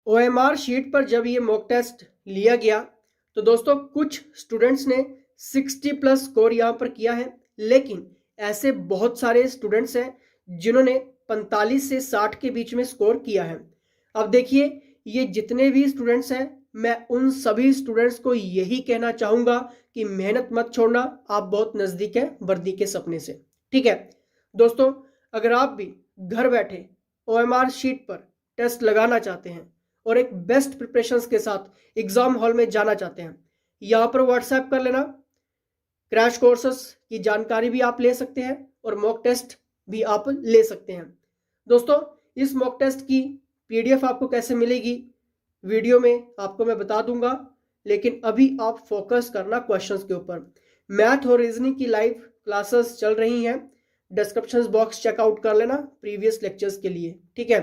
OMR sheet पर जब ये मॉक टेस्ट लिया गया तो दोस्तों कुछ स्टूडेंट्स ने 60 प्लस स्कोर यहाँ पर किया है, लेकिन ऐसे बहुत सारे स्टूडेंट्स हैं जिन्होंने 45 से 60 के बीच में स्कोर किया है। अब देखिए, ये जितने भी स्टूडेंट्स हैं, मैं उन सभी स्टूडेंट्स को यही कहना चाहूँगा कि मेहनत मत छोड़ना, आप बहुत नज़दीक है वर्दी के सपने से। ठीक है दोस्तों, अगर आप भी घर बैठे ओएमआर शीट पर टेस्ट लगाना चाहते हैं और एक बेस्ट प्रिपरेशंस के साथ एग्जाम हॉल में जाना चाहते हैं, यहाँ पर व्हाट्सएप कर लेना। क्रैश कोर्सेस की जानकारी भी आप ले सकते हैं और मॉक टेस्ट भी आप ले सकते हैं। दोस्तों, इस मॉक टेस्ट की पीडीएफ आपको कैसे मिलेगी वीडियो में आपको मैं बता दूंगा, लेकिन अभी आप फोकस करना क्वेश्चंस के ऊपर। मैथ और रीजनिंग की लाइव क्लासेस चल रही हैं, डिस्क्रिप्शन बॉक्स चेकआउट कर लेना प्रीवियस लेक्चर्स के लिए। ठीक है,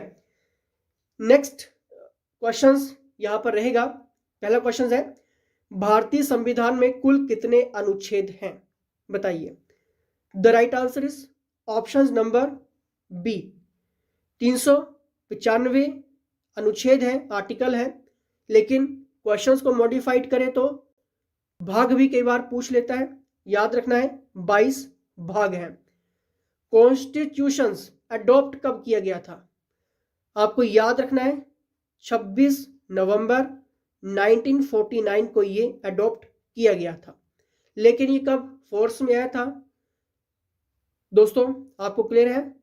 नेक्स्ट क्वेश्चंस यहां पर रहेगा। पहला क्वेश्चन है, भारतीय संविधान में कुल कितने अनुच्छेद हैं, बताइए। The right answer is option number B, 395 अनुच्छेद है, आर्टिकल है, लेकिन क्वेश्चंस को मॉडिफाइड करें तो भाग भी कई बार पूछ लेता है। याद रखना है 22 भाग हैं। कॉन्स्टिट्यूशंस अडॉप्ट कब किया गया था, आपको याद रखना है 26 नवंबर 1949 को ये अडॉप्ट किया गया था, लेकिन ये कब फोर्स में आया था दोस्तों, आपको क्लियर है?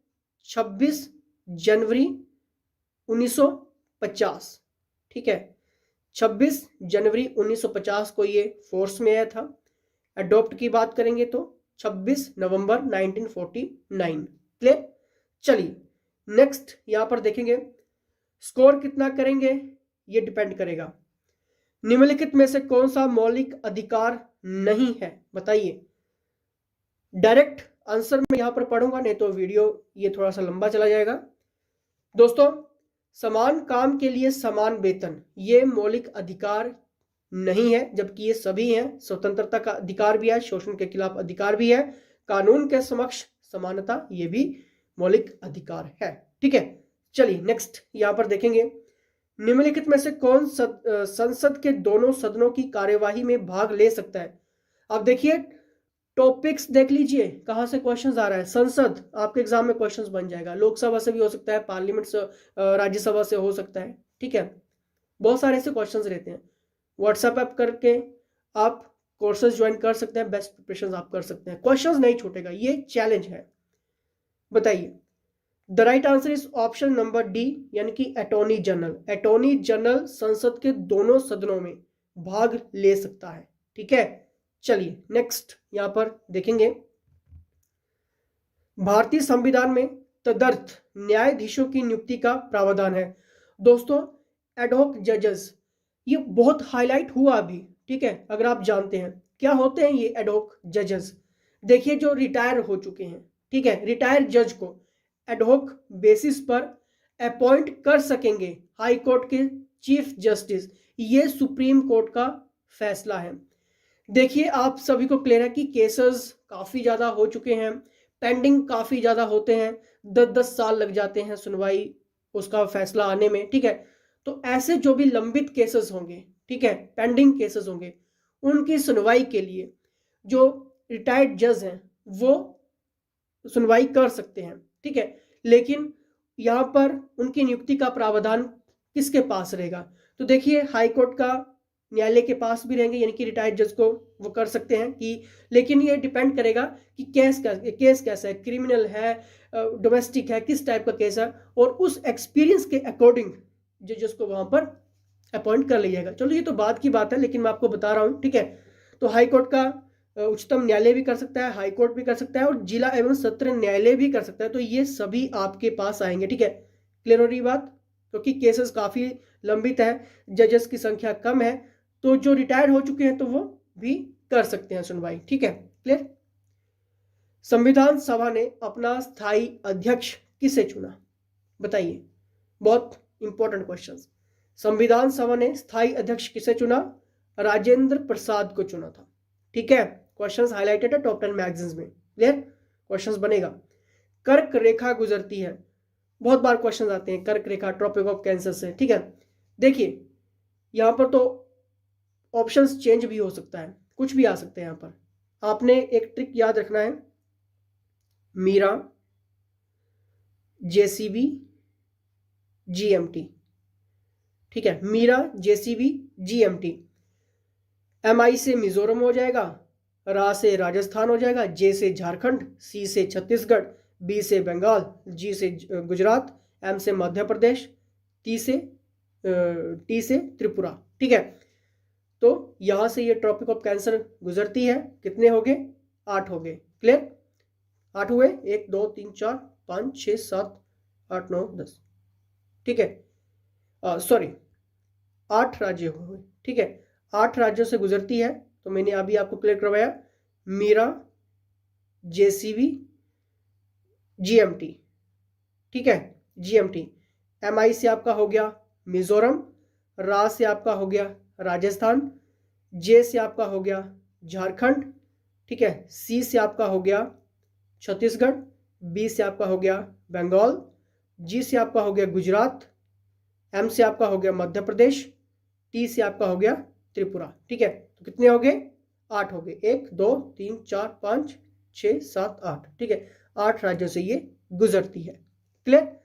26 जनवरी 1950। ठीक है, 26 जनवरी 1950 को ये फोर्स में आया था। अडॉप्ट की बात करेंगे तो 26 नवंबर 1949। क्लियर? चलिए नेक्स्ट यहां पर देखेंगे, स्कोर कितना करेंगे ये डिपेंड करेगा। निम्नलिखित में से कौन सा मौलिक अधिकार नहीं है, बताइए। डायरेक्ट आंसर में यहां पर पढ़ूंगा, नहीं तो वीडियो ये थोड़ा सा लंबा चला जाएगा। दोस्तों, समान काम के लिए समान वेतन ये मौलिक अधिकार नहीं है, जबकि ये सभी हैं। स्वतंत्रता का अधिकार भी है, शोषण के खिलाफ अधिकार भी है, कानून के समक्ष समानता ये भी मौलिक अधिकार है। ठीक है, चलिए नेक्स्ट यहां पर देखेंगे, निम्नलिखित में से कौन संसद के दोनों सदनों की कार्यवाही में भाग ले सकता है। अब देखिए टॉपिक्स देख लीजिए, कहां से क्वेश्चंस आ रहा है। संसद आपके एग्जाम में क्वेश्चंस बन जाएगा, लोकसभा से भी हो सकता है, पार्लियामेंट से, राज्यसभा से हो सकता है। ठीक है, बहुत सारे ऐसे क्वेश्चंस रहते हैं। व्हाट्सएप ऐप करके आप कोर्सेज ज्वाइन कर सकते हैं, बेस्ट प्रिपरेशन आप कर सकते हैं, क्वेश्चंस नहीं छूटेगा, ये चैलेंज है। बताइए, the right answer is option number D, यानी कि अटॉर्नी जनरल। अटॉर्नी जनरल संसद के दोनों सदनों में भाग ले सकता है। ठीक है, चलिए नेक्स्ट यहां पर देखेंगे, भारतीय संविधान में तदर्थ न्यायाधीशों की नियुक्ति का प्रावधान है। दोस्तों, एडहॉक जजेस ये बहुत हाईलाइट हुआ अभी। ठीक है, अगर आप जानते हैं क्या होते हैं ये एडहॉक जजेस, देखिए जो रिटायर हो चुके हैं, ठीक है, रिटायर्ड जज को एडहॉक बेसिस पर अपॉइंट कर सकेंगे हाई कोर्ट के चीफ जस्टिस। ये सुप्रीम कोर्ट का फैसला है। देखिए आप सभी को क्लियर है कि केसेस काफी ज्यादा हो चुके हैं, पेंडिंग काफी ज्यादा होते हैं, 10-10 साल लग जाते हैं सुनवाई उसका फैसला आने में। ठीक है, तो ऐसे जो भी लंबित केसेस होंगे, ठीक है, पेंडिंग केसेस होंगे, उनकी सुनवाई के लिए जो रिटायर्ड जज हैं वो सुनवाई कर सकते हैं। ठीक है, लेकिन यहां पर उनकी नियुक्ति का प्रावधान किसके पास रहेगा, तो देखिए हाई कोर्ट का न्यायालय के पास भी रहेंगे, यानी कि रिटायर्ड जज को वो कर सकते हैं कि, लेकिन ये डिपेंड करेगा कि केस कैसा है, क्रिमिनल है, डोमेस्टिक है, किस टाइप का केस है, और उस एक्सपीरियंस के अकॉर्डिंग जजेस को वहां पर अपॉइंट कर लिया जाएगा। चलो ये तो बाद की बात है, लेकिन मैं आपको बता रहा हूं। ठीक है, तो हाई कोर्ट का उच्चतम न्यायालय भी कर सकता है, हाई कोर्ट भी कर सकता है, और जिला एवं सत्र न्यायालय भी कर सकता है। तो ये सभी आपके पास आएंगे। ठीक है, क्लियर हो रही बात, क्योंकि केसेस काफी लंबित है, जजेस की संख्या कम है, तो जो रिटायर हो चुके हैं तो वो भी कर सकते हैं सुनवाई। ठीक है, क्लियर। संविधान सभा ने अपना स्थायी अध्यक्ष किसे चुना, बताइए, बहुत इंपॉर्टेंट क्वेश्चन। संविधान सभा ने स्थायी अध्यक्ष किसे चुना, राजेंद्र प्रसाद को चुना था। ठीक है, क्वेश्चंस हाईलाइटेड है टॉप 10 मैगजीन्स में। क्लियर, क्वेश्चंस बनेगा। कर्क रेखा गुजरती है, बहुत बार क्वेश्चंस आते हैं, कर्क रेखा ट्रॉपिक ऑफ कैंसर से। ठीक है, देखिए यहाँ पर तो ऑप्शंस चेंज भी हो सकता है, कुछ भी आ सकते हैं यहाँ पर। आपने एक ट्रिक याद रखना है, मीरा, जेसीबी, जीएमटी। ठीक है, मीरा, जेसीबी, जीएमटी। एमआई से मिजोरम हो जाएगा, रा से राजस्थान हो जाएगा, जे से झारखंड, सी से छत्तीसगढ़, बी से बंगाल, जी से गुजरात, एम से मध्य प्रदेश, टी से त्रिपुरा। ठीक है, तो यहां से ये ट्रॉपिक ऑफ कैंसर गुजरती है। कितने हो गए? 8 हो गए। क्लियर? 8 हुए, 1 2 3 4 5 6 7 8 9 10। ठीक है, सॉरी 8 राज्य हुए। ठीक है, 8 राज्यों से गुजरती है। तो मैंने अभी आपको क्लियर करवाया, मीरा, जेसीबी, जीएमटी। ठीक है, जीएमटी। एमआई से आपका हो गया मिजोरम, रा से आपका हो गया राजस्थान, जे से आपका हो गया झारखंड। ठीक है, सी से आपका हो गया छत्तीसगढ़, बी से आपका हो गया बंगाल, जी से आपका हो गया गुजरात, एम से आपका हो गया मध्य प्रदेश, टी से आपका हो गया त्रिपुरा। ठीक है, तो कितने हो गए? 8 हो गए। 1 2 3 4 5 6 7 8। ठीक है, 8 राज्यों से ये गुजरती है। क्लियर?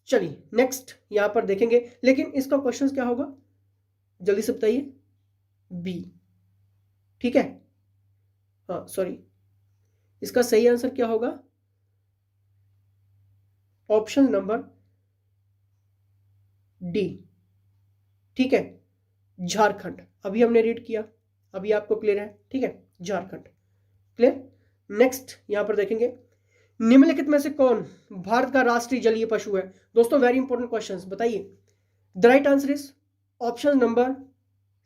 चलिए नेक्स्ट यहां पर देखेंगे, लेकिन इसका क्वेश्चन क्या होगा जल्दी से बताइए? बी। ठीक है, हाँ सॉरी, इसका सही आंसर क्या होगा? Option number D. ठीक है, झारखंड। अभी हमने रीड किया, अभी आपको क्लियर है। ठीक है, झारखंड। क्लियर? नेक्स्ट यहां पर देखेंगे, निम्नलिखित में से कौन भारत का राष्ट्रीय जलीय पशु है? दोस्तों वेरी इंपॉर्टेंट क्वेश्चंस, बताइए। The right answer is option number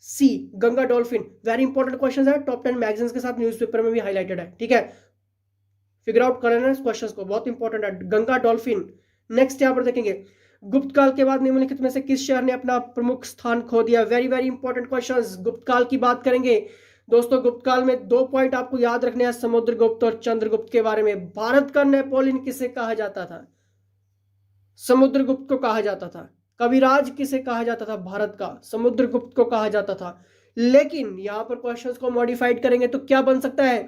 C, Ganga dolphin. Very important question है, टॉप 10 मैगजीन्स के साथ न्यूज़पेपर में भी हाईलाइटेड है। ठीक है, फिगर आउट कर लेना इस क्वेश्चन को, बहुत इंपॉर्टेंट है, गंगा डॉल्फिन। नेक्स्ट यहां पर देखेंगे, गुप्त काल के बाद निम्नलिखित में से किस शहर ने अपना प्रमुख स्थान खो दिया? वेरी वेरी इंपॉर्टेंट क्वेश्चंस, गुप्त काल की बात करेंगे। दोस्तों गुप्त काल में 2 पॉइंट आपको याद रखने हैं समुद्रगुप्त और चंद्रगुप्त के बारे में। भारत का नेपोलियन किसे कहा जाता था? समुद्रगुप्त को कहा जाता था। कविराज किसे कहा जाता था? भारत का समुद्रगुप्त को कहा जाता था। लेकिन यहां पर क्वेश्चंस को मॉडिफाइड करेंगे तो क्या बन सकता है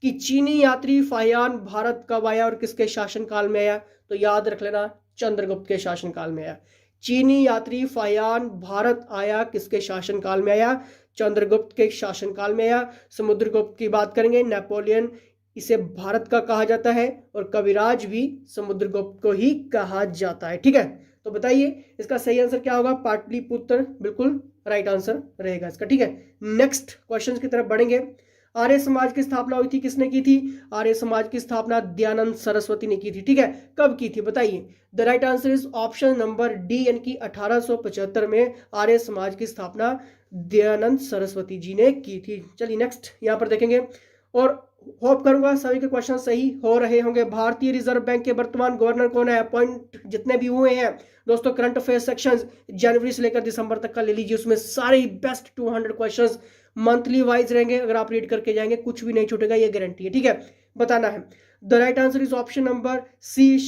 कि चीनी यात्री फाहियान भारत कब आया और किसके शासनकाल में आया? तो याद रख लेना, चंद्रगुप्त के शासनकाल में आया। चीनी यात्री फाहियान भारत आया, किसके शासनकाल में आया? चंद्रगुप्त के शासनकाल में आया। समुद्रगुप्त की बात करेंगे, नेपोलियन इसे भारत का कहा जाता है, और कविराज भी समुद्रगुप्त को ही कहा जाता है। ठीक है, तो बताइए इसका सही आंसर क्या होगा? पाटलिपुत्र बिल्कुल राइट आंसर रहेगा इसका। ठीक है, नेक्स्ट क्वेश्चन की तरफ बढ़ेंगे। आर्य समाज की स्थापना हुई थी, किसने की थी? आर्य समाज की स्थापना दयानंद सरस्वती ने की थी। ठीक है, कब की थी बताइए? The right answer is option number D, यानी कि 1875 में आर्य समाज की स्थापना दयानंद सरस्वती जी ने की थी। चलिए नेक्स्ट यहां पर देखेंगे, और होप करूंगा सभी के क्वेश्चन सही हो रहे होंगे। भारतीय रिजर्व बैंक के वर्तमान गवर्नर कौन है? पॉइंट जितने भी हुए हैं दोस्तों, करंट अफेयर सेक्शन जनवरी से लेकर दिसंबर तक का ले लीजिए, उसमें सारे ही बेस्ट 200 क्वेश्चंस मंथली वाइज रहेंगे। अगर आप रीड करके जाएंगे कुछ भी नहीं छूटेगा, ये गारंटी है। ठीक है, बताना है। The right answer is option number C,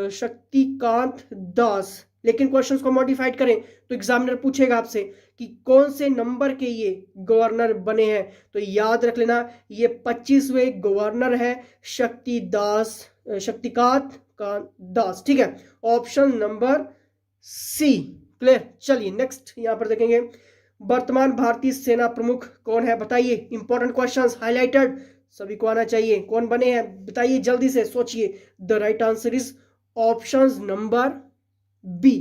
Shaktikanta Das. लेकिन क्वेश्चंस को मॉडिफाइड करें तो एग्जामिनर पूछेगा आपसे कि कौन से नंबर के ये गवर्नर बने हैं, तो याद रख लेना ये 25वें गवर्नर है, शक्तिकांत दास। ठीक है, ऑप्शन नंबर सी। क्लियर? चलिए नेक्स्ट यहां पर देखेंगे, वर्तमान भारतीय सेना प्रमुख कौन है? बताइए, इंपॉर्टेंट क्वेश्चंस हाईलाइटेड, सभी को आना चाहिए। कौन बने हैं बताइए, जल्दी से सोचिए। The right answer is option number B,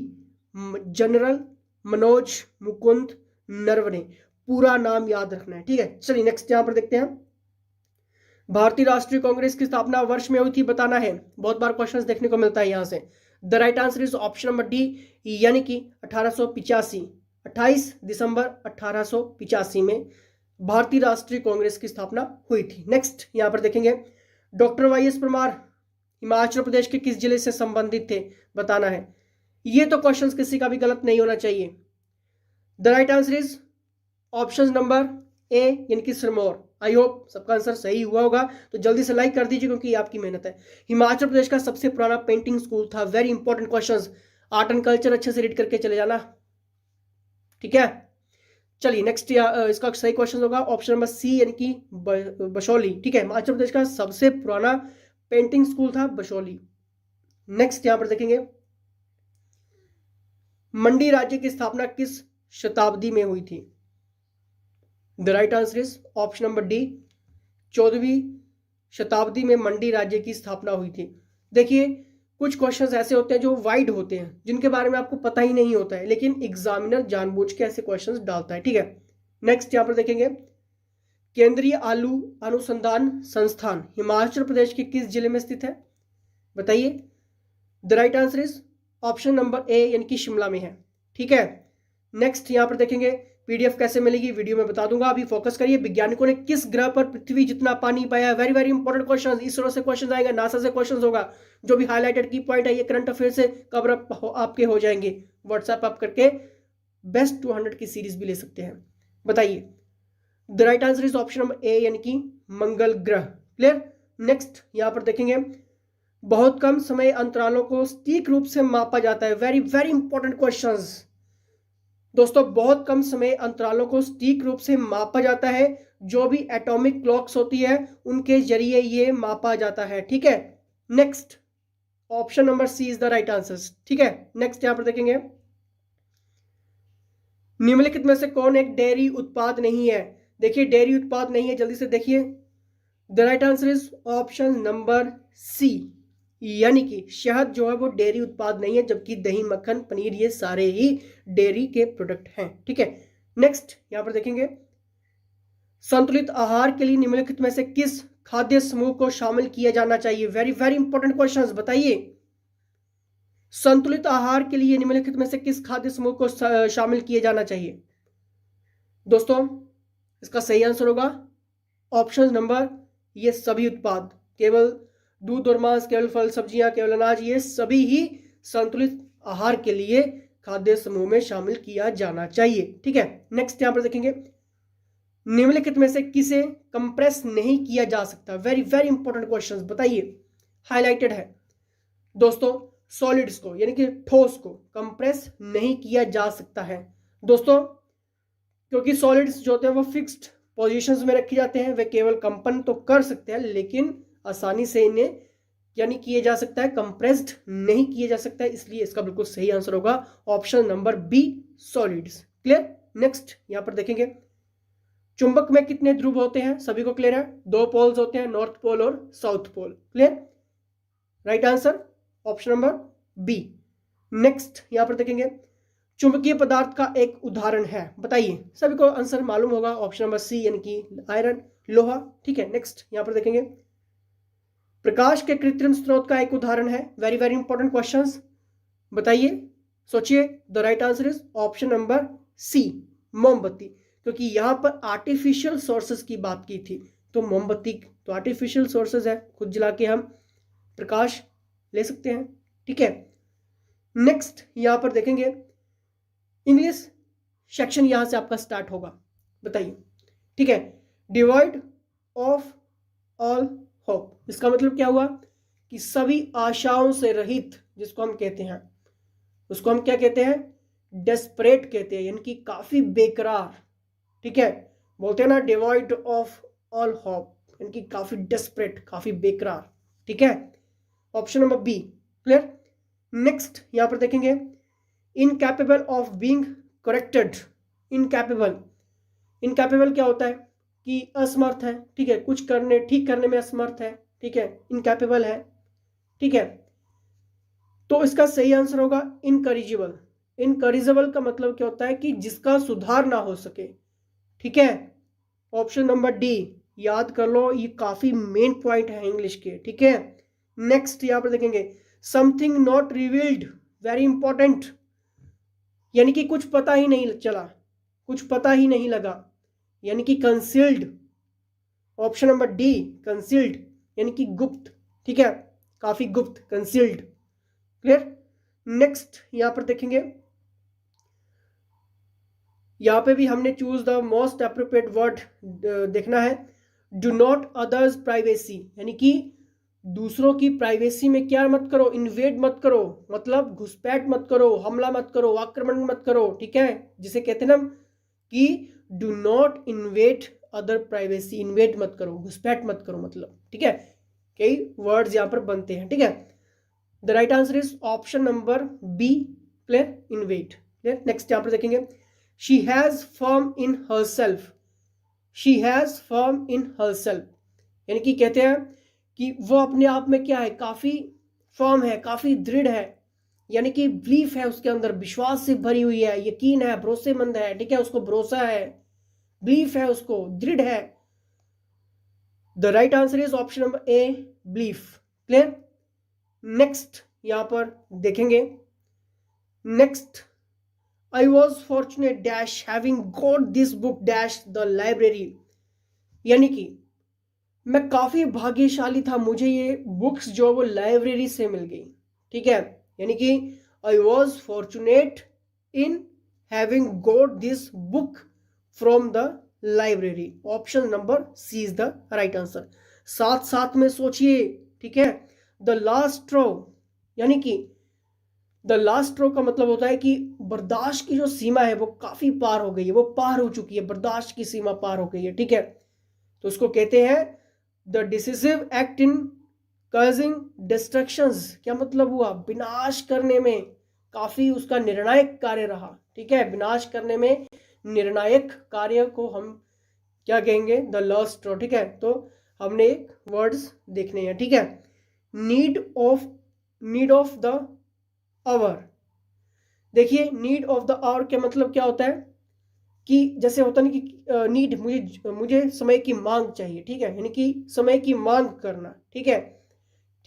general Manoj Mukund Naravane. पूरा नाम याद रखना है। ठीक है, चलिए नेक्स्ट यहां पर देखते हैं, भारतीय राष्ट्रीय कांग्रेस की स्थापना वर्ष में हुई थी, बताना है। बहुत बार क्वेश्चंस देखने को मिलता है यहां से। The right answer is option number D, यानी कि 1885, 28 दिसंबर 1885 में भारतीय राष्ट्रीय कांग्रेस की स्थापना हुई थी। नेक्स्ट यहां पर देखेंगे, doctor Y S Parmar Himachal Pradesh के किस जिले से संबंधित थे? बताना है। ये तो क्वेश्चंस किसी का भी गलत नहीं होना चाहिए। The right answer is option number ए, यानी कि सिरमौर। आई होप सबका आंसर सही हुआ होगा, तो जल्दी से लाइक कर दीजिए क्योंकि ये आपकी मेहनत है। हिमाचल प्रदेश का सबसे पुराना पेंटिंग स्कूल था। Very important questions, art and culture अच्छे से रीड करके चले जाना। ठीक है, चलिए नेक्स्ट इसका सही क्वेश्चन होगा ऑप्शन नंबर सी यानी कि बशौली। ठीक है, हिमाचल प्रदेश का सबसे पुराना पेंटिंग स्कूल था बशौली। नेक्स्ट यहां पर देखेंगे मंडी राज्य की स्थापना किस शताब्दी में हुई थी? The right answer is option number D, 14वीं शताब्दी में मंडी राज्य की स्थापना हुई थी। देखिए कुछ क्वेश्चंस ऐसे होते हैं जो वाइड होते हैं, जिनके बारे में आपको पता ही नहीं होता है, लेकिन एग्जामिनर जानबूझ के ऐसे क्वेश्चंस डालता है। ठीक है, नेक्स्ट यहां पर देखेंगे केंद्रीय आलू अनुसंधान संस्थान हिमाचल प्रदेश के किस जिले में स्थित है? बताइए। The right answer is option number ए यानी कि शिमला में है। ठीक है, नेक्स्ट यहां पर देखेंगे पीडीएफ कैसे मिलेगी वीडियो में बता दूंगा, अभी फोकस करिए। वैज्ञानिकों ने किस ग्रह पर पृथ्वी जितना पानी पाया? Very very important question, ISRO से क्वेश्चन आएगा, नासा से क्वेश्चन होगा। जो भी हाईलाइटेड की पॉइंट है ये करंट अफेयर से कवर अप आपके हो जाएंगे। व्हाट्सएप आप करके बेस्ट 200 की सीरीज भी ले सकते हैं। बताइए। The right answer is option number ए यानी कि मंगल ग्रह। क्लियर। नेक्स्ट यहां पर देखेंगे बहुत कम समय अंतरालों को सटीक रूप से मापा जाता है। वेरी वेरी इंपॉर्टेंट क्वेश्चंस दोस्तों, बहुत कम समय अंतरालों को सटीक रूप से मापा जाता है। जो भी एटॉमिक क्लॉक्स होती है उनके जरिए ये मापा जाता है। ठीक है, next option number C is the right answer. ठीक है, नेक्स्ट यहां पर देखेंगे निम्नलिखित में से कौन एक डेयरी उत्पाद नहीं है? देखिए डेयरी उत्पाद नहीं है, जल्दी से देखिए। The right answer is option number C, यानी कि शहद जो है वो डेयरी उत्पाद नहीं है, जबकि दही मक्खन पनीर ये सारे ही डेयरी के प्रोडक्ट हैं। ठीक है, नेक्स्ट यहां पर देखेंगे संतुलित आहार के लिए निम्नलिखित में से किस खाद्य समूह को शामिल किया जाना चाहिए? वेरी वेरी इंपॉर्टेंट क्वेश्चंस, बताइए। संतुलित आहार के लिए निम्नलिखित में से किस खाद्य समूह को शामिल किया जाना चाहिए? दोस्तों इसका सही आंसर होगा ऑप्शन नंबर ये सभी उत्पाद, केवल दूध और मांस, केवल फल सब्जियां, केवल अनाज, ये सभी ही संतुलित आहार के लिए खाद्य समूह में शामिल किया जाना चाहिए। ठीक है, नेक्स्ट यहां पर देखेंगे निम्नलिखित में से किसे कंप्रेस नहीं किया जा सकता? वेरी वेरी इंपॉर्टेंट क्वेश्चंस, बताइए। हाईलाइटेड है दोस्तों, सॉलिड्स को यानी कि ठोस को कंप्रेस नहीं किया जा सकता है दोस्तों, क्योंकि सॉलिड्स जो होते हैं वो फिक्स्ड पोजीशंस में रखे जाते हैं। वे केवल कंपन तो कर सकते हैं, लेकिन आसानी से इन्हें यानी किए जा सकता है, कंप्रेस्ड नहीं किया जा सकता है। इसलिए इसका बिल्कुल सही आंसर होगा option number B, solids. Clear. Next यहां पर देखेंगे चुंबक में कितने ध्रुव होते हैं? सभी को क्लियर है, 2 पोल्स होते हैं, नॉर्थ पोल और south pole. Clear. Right answer option number B. Next यहां पर देखेंगे चुंबकीय पदार्थ का एक उदाहरण है, बताइए। सभी को आंसर मालूम होगा, ऑप्शन नंबर सी यानी कि आयरन, लोहा। ठीक है, नेक्स्ट यहां पर देखेंगे प्रकाश के कृत्रिम स्रोत का एक उदाहरण है। वेरी वेरी इंपॉर्टेंट क्वेश्चंस, बताइए, सोचिए। The right answer is option number C, मोमबत्ती, क्योंकि यहां पर आर्टिफिशियल सोर्सेस की बात की थी, तो मोमबत्ती तो आर्टिफिशियल सोर्सेस है, खुद जला के हम प्रकाश ले सकते हैं। ठीक है, नेक्स्ट यहां पर देखेंगे इंग्लिश सेक्शन यहां से आपका स्टार्ट होगा, बताइए। ठीक है, डिवॉइड ऑफ ऑल होप, इसका मतलब क्या हुआ कि सभी आशाओं से रहित, जिसको हम कहते हैं उसको हम क्या कहते हैं? डेस्परेट कहते हैं, यानी कि काफी बेकरार। ठीक है, बोलते हैं ना डिवॉइड ऑफ ऑल होप, यानी कि काफी डेस्परेट, काफी बेकरार। ठीक है, option number B. Clear. Next यहां पर देखेंगे incapable of being corrected. Incapable, incapable क्या होता है कि असमर्थ है। ठीक है, कुछ करने ठीक करने में असमर्थ है। ठीक है, इनकैपेबल है। ठीक है, तो इसका सही आंसर होगा इनकरिजिबल। इनकरिजिबल का मतलब क्या होता है कि जिसका सुधार ना हो सके। ठीक है, ऑप्शन नंबर डी याद कर लो, ये काफी मेन पॉइंट है इंग्लिश के। ठीक है, नेक्स्ट यहां पर देखेंगे something not revealed, very important, यानी कि कुछ पता ही नहीं चला, कुछ पता ही नहीं लगा, यानी कि concealed. Option number D concealed, यानी कि गुप्त। ठीक है, काफी गुप्त, कंसील्ड। क्लियर। नेक्स्ट यहां पर देखेंगे, यहां पे भी हमने choose the most appropriate word देखना है। डू नॉट अदर्स प्राइवेसी, यानी कि दूसरों की प्राइवेसी में क्या मत करो, इन्वेड मत करो, मतलब घुसपैठ मत करो, हमला मत करो, आक्रमण मत करो, ठीक है, जिसे कहते हैं ना कि do not invade other privacy, invade मत करो, घुसपैठ मत करो, मतलब ठीक है, कई वर्ड्स यहाँ पर बनते हैं, ठीक है। The right answer is option number B, clear, invade, clear. Next यहाँ पर देखेंगे, she has firm in herself, she has firm in herself, यानी कि कहते हैं कि वो अपने आप में क्या है, काफी फर्म है, काफी दृढ़ है, यानी कि बिलीफ है उसके अंदर, विश्वास से भरी हुई है, यकीन है, भरोसेमंद है, ठीक है, उसको भरोसा है, बिलीफ है, उसको दृढ़ है। The right answer is option number A, belief, clear. Next यहां पर देखेंगे, next, I was fortunate dash having got this book dash the library, यानी कि मैं काफी भाग्यशाली था, मुझे ये बुक्स जो वो लाइब्रेरी से मिल गई, ठीक है, यानी कि I was fortunate in having got this book from the library, option number C is the right answer. साथ साथ में सोचिए, ठीक है, द लास्ट स्ट्रॉ, यानी कि द लास्ट स्ट्रॉ का मतलब होता है कि बर्दाश्त की जो सीमा है वो काफी पार हो गई है, वो पार हो चुकी है, बर्दाश्त की सीमा पार हो गई है, ठीक है, तो उसको कहते हैं the decisive act in causing destructions, क्या मतलब हुआ, विनाश करने में काफी उसका निर्णायक कार्य रहा, ठीक है, विनाश करने में निर्णायक कार्य को हम क्या कहेंगे, द लास्ट स्ट्रॉ, ठीक है। तो हमने एक वर्ड्स देखने हैं, ठीक है, नीड ऑफ द आवर, देखिए नीड ऑफ द आवर का मतलब क्या होता है कि जैसे होता नहीं कि नीड, मुझे समय की मांग चाहिए, ठीक है, यानी कि समय की मांग करना, ठीक है,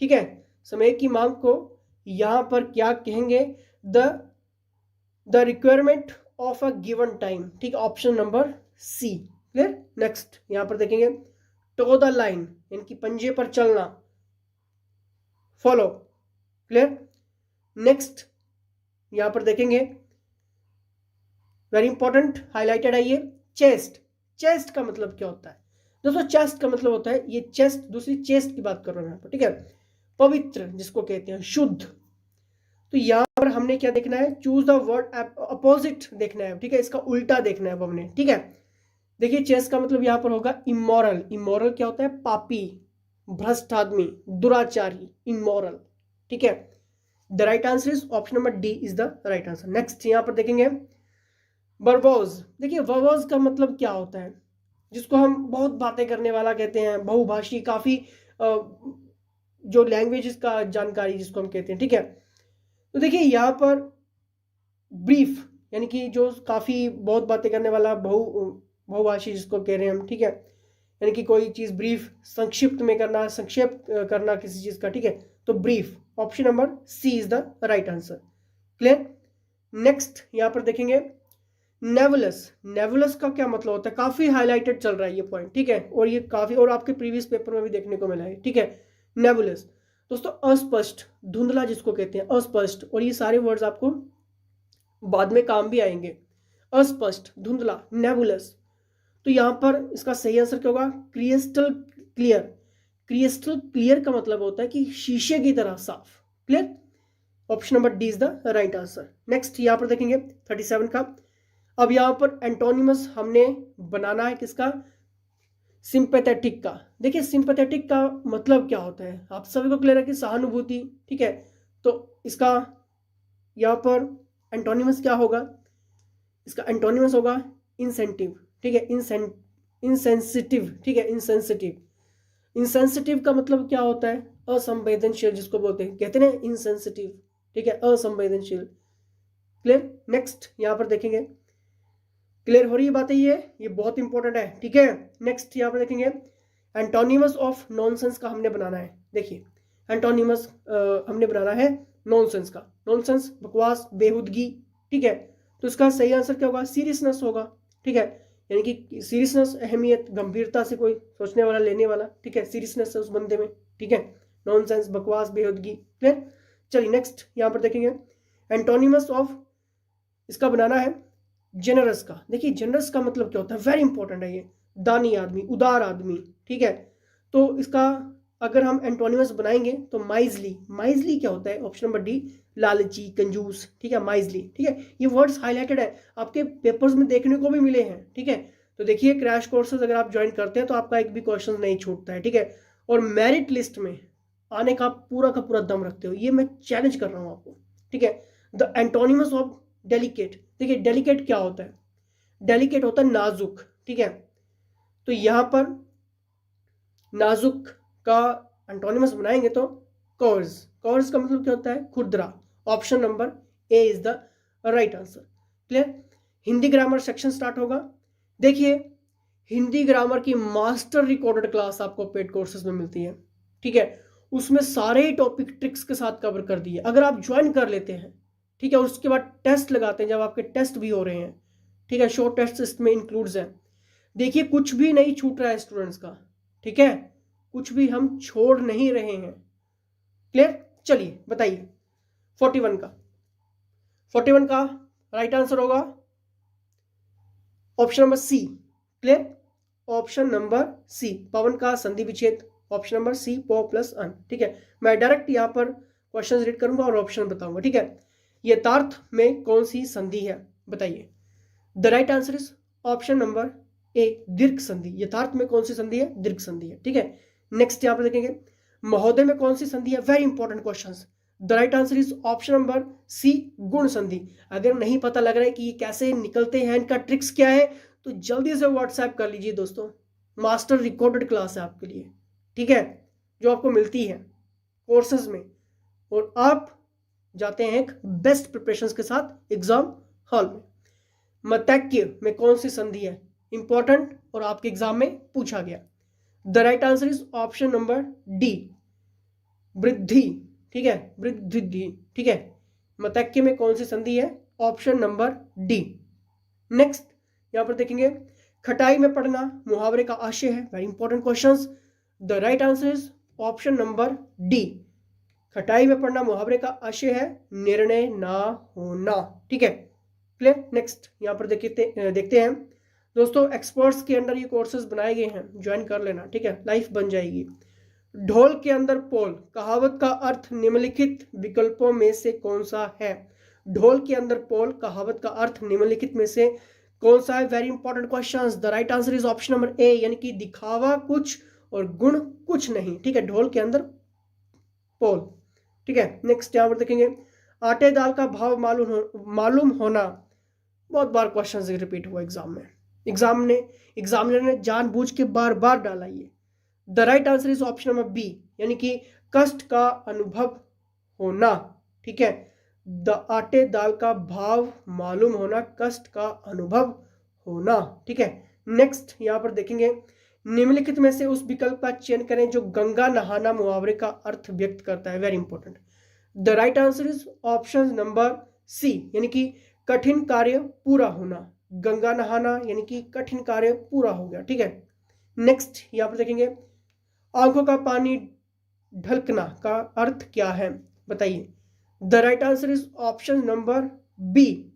ठीक है, समय की मांग को यहां पर क्या कहेंगे, the requirement of a given time, ठीक, option number C, clear. Next यहां पर देखेंगे, टो द लाइन, यानी कि पंजे पर चलना, फॉलो, क्लियर। नेक्स्ट यहां पर देखेंगे, वेरी इंपॉर्टेंट, हाईलाइटेड है ये, चेस्ट, चेस्ट का मतलब क्या होता है दोस्तों, चेस्ट का मतलब होता है, ये चेस्ट दूसरी चेस्ट की बात कर रहा हूं यहां पर, ठीक है, पवित्र जिसको कहते हैं, शुद्ध। तो यहां पर हमने क्या देखना है, चूज द वर्ड अपोजिट देखना है, ठीक है, इसका उल्टा देखना है अब हमने, ठीक है। देखिए चेस्ट का मतलब यहां पर होगा इमोरल, इमोरल क्या होता है, पापी, भ्रष्ट आदमी, दुराचारी, इमोरल, ठीक है। The right answer is option number D is the right answer. Next यहां पर देखेंगे, वर्बोज, देखिए वर्बोज का मतलब क्या होता है, जिसको हम बहुत बातें करने वाला कहते हैं, बहुभाषी, काफी जो लैंग्वेजेस का जानकारी जिसको हम कहते हैं, ठीक है। तो देखिए यहाँ पर ब्रीफ, यानी कि जो काफी बहुत बातें करने वाला, बहुभाषी जिसको कह रहे हैं हम, ठीक है, यानी कि कोई चीज ब्रीफ, संक्षिप्त में करना, संक्षेप करना किसी चीज का, ठीक है, तो brief, option number C is the right answer, clear. Next यहाँ पर देखेंगे, नेबुलस, नेबुलस का क्या मतलब होता है, काफी हाईलाइटेड चल रहा है ये पॉइंट, ठीक है, और ये काफी, और आपके प्रीवियस पेपर में भी देखने को मिला है, ठीक है, नेबुलस दोस्तों अस्पष्ट, धुंधला जिसको कहते हैं, अस्पष्ट, और ये सारे वर्ड्स आपको बाद में काम भी आएंगे, अस्पष्ट, धुंधला, नेबुलस। तो यहां पर इसका सही आंसर क्या होगा, क्रिस्टल क्लियर, क्रिस्टल क्लियर का मतलब होता है कि शीशे की तरह साफ, clear, option number D is the right answer. Next यहां पर देखेंगे 37 का, अब यहां पर एंटोनिमस हमने बनाना है किसका, सिंपैथेटिक का। देखिए सिंपैथेटिक का मतलब क्या होता है, आप सभी को क्लियर है कि सहानुभूति, ठीक है, तो इसका यहाँ पर एंटोनिमस क्या होगा, इसका एंटोनिमस होगा इंसेंटिव, ठीक है, इंसेंसिटिव, ठीक है, इंसेंसिटिव, इंसेंसिटिव का मतलब क्या होता है, असंवेदनशील जिसको बोलते हैं, कहते हैं इंसेंसिटिव, ठीक है, असंवेदनशील, क्लियर। नेक्स्ट यहाँ पर देखेंगे, क्लियर हो रही है बातें, ये बहुत इंपॉर्टेंट है, ठीक है। नेक्स्ट यहाँ पर देखेंगे, एंटोनिमस ऑफ नॉनसेंस का हमने बनाना है, देखिए एंटोनिमस हमने बनाना है नॉनसेंस का, नॉनसेंस बकवास, बेहुदगी, ठीक है, तो इसका सही आंसर क्या होगा, सीरियसनेस होगा, ठीक है, यानी कि सीरियसनेस, अहमियत, गंभीरता से कोई सोचने वाला, लेने वाला, ठीक है, सीरियसनेस है उस बंदे में, ठीक है, नॉनसेंस, बकवास, बेहुदगी, क्लियर। चलिए नेक्स्ट यहाँ पर देखेंगे, एंटोनिमस ऑफ इसका बनाना है जेनरस का। देखिए जेनरस का मतलब क्या होता है, वेरी इंपॉर्टेंट है ये, दानी आदमी, उदार आदमी, ठीक है, तो इसका अगर हम एंटोनिमस बनाएंगे तो माइजली, माइजली क्या होता है? ऑप्शन नंबर डी, लालची, कंजूस, ठीक है, माइजली, ठीक है। ये वर्ड्स हाईलाइटेड है, आपके पेपर्स में देखने को भी मिले हैं, ठीक है। तो देखिए क्रैश कोर्सेज अगर आप ज्वाइन करते हैं तो आपका एक भी क्वेश्चन नहीं छूटता है, ठीक है। और मेरिट लिस्ट में आने का पूरा दम रखते हो, ये मैं चैलेंज कर रहा हूँ आपको, ठीक है। द एंटोनिमस ऑफ डेलिकेट, देखिए डेलिकेट क्या होता है? डेलिकेट होता है नाजुक, ठीक है। तो यहां पर नाजुक का एंटोनिमस बनाएंगे तो कोर्स, कोर्स का मतलब क्या होता है? खुरदरा। Option number A is the right answer. Clear? Hindi grammar section start होगा। देखिए हिंदी ग्रामर की मास्टर रिकॉर्डेड क्लास आपको पेड कोर्सेज में मिलती है, ठीक है। उसमें सारे टॉपिक ट्रिक्स के साथ कवर कर दिए। अगर आप ज्वाइन कर लेते हैं, ठीक है, उसके बाद टेस्ट लगाते हैं, जब आपके टेस्ट भी हो रहे हैं, ठीक है, शॉर्ट टेस्ट इसमें इंक्लूड्स है। देखिए कुछ भी नहीं छूट रहा है स्टूडेंट्स का, ठीक है, कुछ भी हम छोड़ नहीं रहे हैं। क्लियर? चलिए बताइए 41 का, 41 का राइट आंसर होगा option number C. Clear? Option number C, पवन का संधि विच्छेद, ऑप्शन नंबर सी, पो प्लस अन, ठीक है। मैं डायरेक्ट यहां पर क्वेश्चन रीड करूंगा और ऑप्शन बताऊंगा, ठीक है। यथार्थ में कौन सी संधि है बताइए? The right answer is option number ए, दीर्घ संधि। यथार्थ में कौन सी संधि है? दीर्घ संधि है, ठीक है। नेक्स्ट यहां पर देखेंगे महोदय में कौन सी संधि है? Very important questions. The right answer is option number C, गुण संधि। अगर नहीं पता लग रहा है कि ये कैसे निकलते हैं, इनका ट्रिक्स क्या है, तो जल्दी से व्हाट्सएप कर लीजिए दोस्तों। मास्टर रिकॉर्डेड क्लास है आपके लिए, ठीक है, जो आपको मिलती है कोर्सेज में, और आप जाते हैं एक बेस्ट प्रिपरेशंस के साथ एग्जाम हॉल में। मतैक्य में कौन सी संधि है? इंपॉर्टेंट और आपके एग्जाम में पूछा गया। The right answer is option number D, वृद्धि, ठीक है, वृद्धि, ठीक है। मतैक्य में कौन सी संधि है? Option number D. नेक्स्ट यहां पर देखेंगे खटाई में पढ़ना मुहावरे का आशय है, very important questions. The right answer is option number D, खटाई में पढ़ना मुहावरे का आशय है निर्णय ना होना, ठीक है। क्लियर? नेक्स्ट यहां पर देखते हैं दोस्तों, एक्सपर्ट्स के अंडर ये कोर्सेज बनाए गए हैं, ज्वाइन कर लेना, ठीक है, लाइफ बन जाएगी। ढोल के अंदर पोल कहावत का अर्थ निम्नलिखित विकल्पों में से कौन सा है? ढोल के अंदर पोल कहावत का अर्थ निम्नलिखित में से कौन सा है? Very important questions. The right answer is option number ए, यानी कि दिखावा कुछ और गुण कुछ नहीं, ठीक है, ढोल के अंदर पोल, ठीक है। नेक्स्ट यहां पर देखेंगे आटे दाल का भाव मालूम होना, बहुत बार क्वेश्चन रिपीट हुआ एग्जाम में, एग्जामिनर ने जानबूझ के बार बार डाला ये। The right answer is option number B, यानी कि कष्ट का अनुभव होना, ठीक है। द आटे दाल का भाव मालूम होना, कष्ट का अनुभव होना, ठीक है। नेक्स्ट यहां पर देखेंगे निम्नलिखित में से उस विकल्प का चयन करें जो गंगा नहाना मुहावरे का अर्थ व्यक्त करता है, very important. The right answer is option number C, यानी कि कठिन कार्य पूरा होना। गंगा नहाना यानी कि कठिन कार्य पूरा हो गया, ठीक है। नेक्स्ट यहां पर देखेंगे आंखों का पानी ढलकना का अर्थ क्या है बताइए? The right answer is option number B,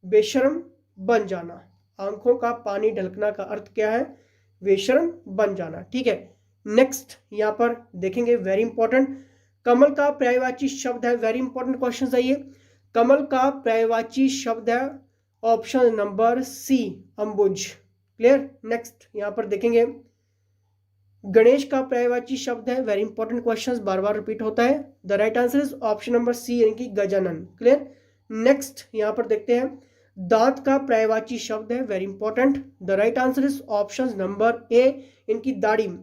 बेशर्म बन जाना। आंखों का पानी ढलकना का अर्थ क्या है? बेशर्म बन जाना, ठीक है। नेक्स्ट यहां पर देखेंगे वेरी इंपॉर्टेंट, कमल का पर्यायवाची शब्द है, वेरी इंपॉर्टेंट क्वेश्चन है ये। कमल का पर्यायवाची शब्द है ऑप्शन नंबर सी, अंबुज। क्लियर? नेक्स्ट यहां पर देखेंगे गणेश का पर्यायवाची शब्द है, वेरी इंपॉर्टेंट क्वेश्चंस, बार बार रिपीट होता है। The right answer is option number C, यानी कि गजानन। क्लियर? नेक्स्ट यहां पर देखते हैं दांत का पर्यायवाची शब्द है, very important. The right answer is option number ए, इनकी दाढ़िम।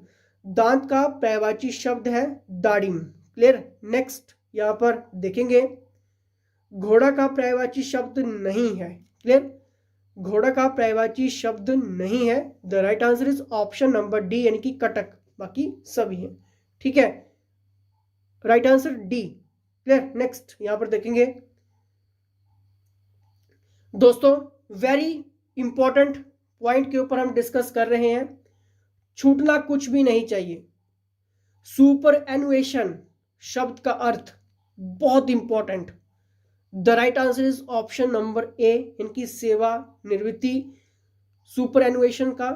दांत का पर्यायवाची शब्द है दाढ़िम। क्लियर? नेक्स्ट यहां पर देखेंगे घोड़ा का पर्यायवाची शब्द नहीं है। क्लियर? घोड़ा का पर्यायवाची शब्द नहीं है। The right answer is option number D, यानी कि कटक, बाकी सभी है, ठीक है। Right answer D. Clear? Next यहां पर देखेंगे दोस्तों वेरी इंपॉर्टेंट पॉइंट के ऊपर हम डिस्कस कर रहे हैं, छूटना कुछ भी नहीं चाहिए। सुपर एनुएशन शब्द का अर्थ बहुत important. The right answer is option number ए, इनकी सेवा निवृत्ति। सुपर एनुएशन का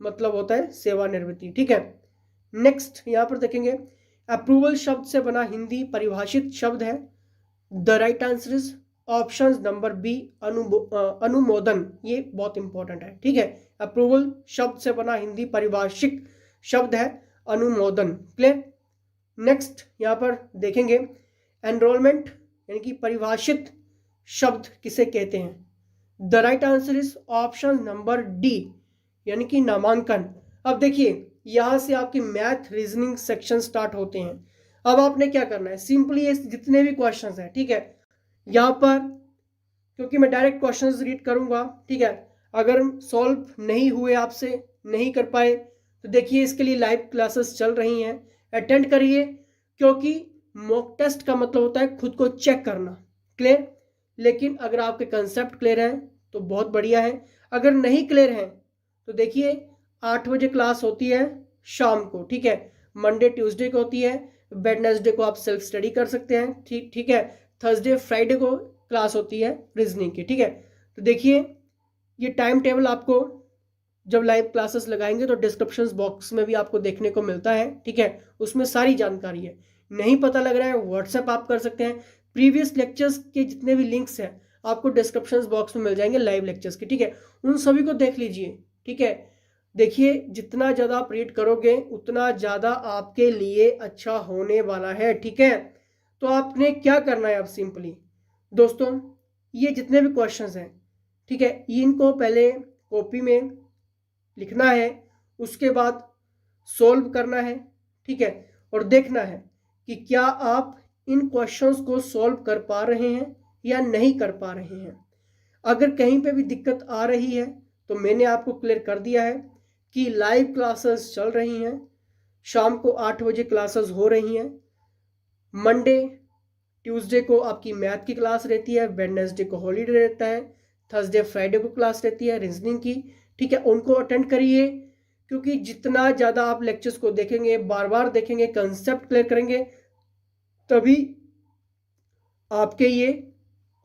मतलब होता है सेवा निवृत्ति, ठीक है। नेक्स्ट यहाँ पर देखेंगे अप्रूवल शब्द से बना हिंदी परिभाषित शब्द है। The right answer is option number B अनुमोदन। ये बहुत इंपॉर्टेंट है, ठीक है। अप्रूवल शब्द से बना हिंदी परिभाषित शब्द है अनुमोदन। क्लियर। नेक्स्ट यहाँ पर देखेंगे एनरोलमेंट यानी कि परिभाषित शब्द किसे कहते हैं। The right answer is option number D यानी कि नामांकन। अब देखिए यहां से आपकी मैथ रीजनिंग सेक्शन स्टार्ट होते हैं। अब आपने क्या करना है, सिंपली ये जितने भी क्वेश्चंस हैं, ठीक है, यहाँ पर क्योंकि मैं डायरेक्ट क्वेश्चंस रीड करूंगा, ठीक है, अगर सॉल्व नहीं हुए आपसे नहीं कर पाए तो देखिए इसके लिए लाइव क्लासेस चल रही हैं, अटेंड करिए, क्योंकि मॉक टेस्ट का मतलब होता है खुद को चेक करना। क्लियर। लेकिन अगर आपके कंसेप्ट क्लियर हैं तो बहुत बढ़िया है, अगर नहीं क्लियर हैं तो देखिए 8 बजे क्लास होती है शाम को, ठीक है, मंडे ट्यूसडे को होती है, वेडनेसडे को आप सेल्फ स्टडी कर सकते हैं, ठीक है, थर्सडे फ्राइडे को क्लास होती है रीजनिंग की, ठीक है। तो देखिए ये टाइम टेबल आपको जब लाइव क्लासेस लगाएंगे तो डिस्क्रिप्शन बॉक्स में भी आपको देखने को मिलता है, ठीक है, उसमें सारी जानकारी है। नहीं पता लग रहा है व्हाट्सएप आप कर सकते हैं, प्रीवियस लेक्चर्स के जितने भी लिंक्स हैं आपको डिस्क्रिप्शन बॉक्स में मिल जाएंगे लाइव लेक्चर्स के, ठीक है, उन सभी को देख लीजिए, ठीक है। देखिए जितना ज़्यादा आप रीड करोगे उतना ज़्यादा आपके लिए अच्छा होने वाला है, ठीक है। तो आपने क्या करना है, आप सिंपली दोस्तों ये जितने भी क्वेश्चंस हैं, ठीक है, इनको पहले कॉपी में लिखना है, उसके बाद सोल्व करना है, ठीक है, और देखना है कि क्या आप इन क्वेश्चंस को सॉल्व कर पा रहे हैं या नहीं कर पा रहे हैं। अगर कहीं पे भी दिक्कत आ रही है तो मैंने आपको क्लियर कर दिया है कि लाइव क्लासेस चल रही हैं, शाम को 8 बजे क्लासेस हो रही हैं, मंडे ट्यूसडे को आपकी मैथ की क्लास रहती है, वेडनेसडे को हॉलीडे रहता है, थर्सडे फ्राइडे को क्लास रहती है रीजनिंग की, ठीक है, उनको अटेंड करिए, क्योंकि जितना ज़्यादा आप लेक्चर्स को देखेंगे, बार बार देखेंगे, कंसेप्ट क्लियर करेंगे, तभी आपके ये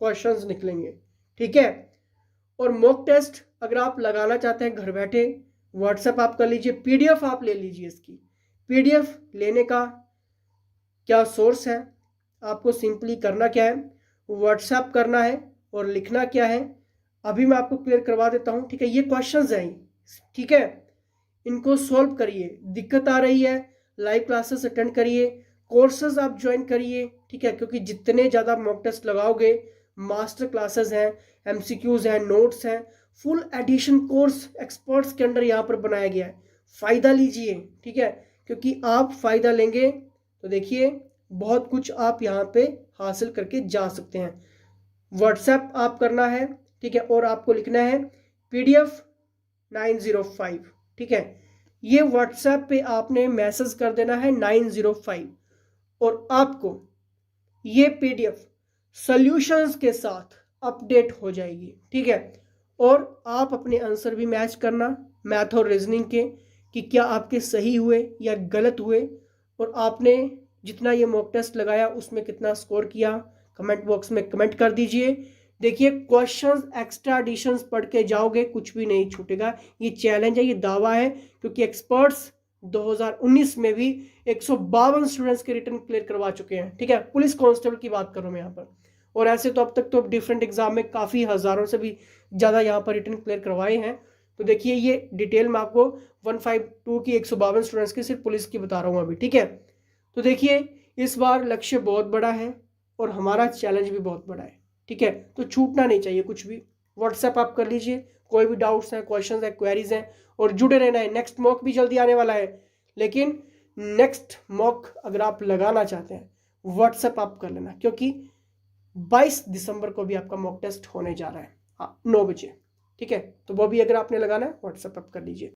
क्वेश्चंस निकलेंगे, ठीक है। और मॉक टेस्ट अगर आप लगाना चाहते हैं घर बैठे, व्हाट्सएप आप कर लीजिए, पीडीएफ आप ले लीजिए। इसकी पीडीएफ लेने का क्या सोर्स है, आपको सिंपली करना क्या है, व्हाट्सएप करना है और लिखना क्या है, अभी मैं आपको क्लियर करवा देता हूं, ठीक है। ये क्वेश्चंस हैं, ठीक है, इनको सॉल्व करिए, दिक्कत आ रही है लाइव क्लासेस अटेंड करिए, कोर्सेज आप ज्वाइन करिए, ठीक है, क्योंकि जितने ज़्यादा मॉक टेस्ट लगाओगे, मास्टर क्लासेस हैं, एमसीक्यूज हैं, नोट्स हैं, फुल एडिशन कोर्स एक्सपर्ट्स के अंडर यहाँ पर बनाया गया है, फ़ायदा लीजिए, ठीक है, क्योंकि आप फ़ायदा लेंगे तो देखिए बहुत कुछ आप यहाँ पे हासिल करके जा सकते हैं। व्हाट्सएप आप करना है, ठीक है, और आपको लिखना है PDF 905, ठीक है, ये व्हाट्सएप पे आपने मैसेज कर देना है 905 और आपको ये PDF सॉल्यूशंस के साथ अपडेट हो जाएगी, ठीक है। और आप अपने आंसर भी मैच करना मैथ और रीजनिंग के कि क्या आपके सही हुए या गलत हुए, और आपने जितना ये मॉक टेस्ट लगाया उसमें कितना स्कोर किया कमेंट बॉक्स में कमेंट कर दीजिए। देखिए क्वेश्चंस एक्स्ट्रा एडिशंस पढ़ के जाओगे कुछ भी नहीं छूटेगा, ये चैलेंज है, ये दावा है, क्योंकि एक्सपर्ट्स 2019 में भी 152 स्टूडेंट्स के रिटर्न क्लियर करवा चुके हैं, ठीक है, पुलिस कांस्टेबल की बात करूं मैं यहाँ पर, और ऐसे तो अब तक तो डिफरेंट एग्जाम में काफ़ी हज़ारों से भी ज़्यादा यहाँ पर रिटर्न क्लियर करवाए हैं। तो देखिए ये डिटेल में आपको 152 की 152 स्टूडेंट्स की सिर्फ पुलिस की बता रहा हूँ अभी, ठीक है। तो देखिए इस बार लक्ष्य बहुत बड़ा है और हमारा चैलेंज भी बहुत बड़ा है, ठीक है, तो छूटना नहीं चाहिए कुछ भी। व्हाट्सएप आप कर लीजिए, कोई भी डाउट्स हैं, क्वेश्चंस हैं, क्वेरीज हैं, और जुड़े रहना है। नेक्स्ट मॉक भी जल्दी आने वाला है, लेकिन नेक्स्ट मॉक अगर आप लगाना चाहते हैं व्हाट्सएप आप कर लेना, क्योंकि 22 दिसंबर को भी आपका मॉक टेस्ट होने जा रहा है 9 बजे, ठीक है, तो वो भी अगर आपने लगाना है व्हाट्सएप आप कर लीजिए।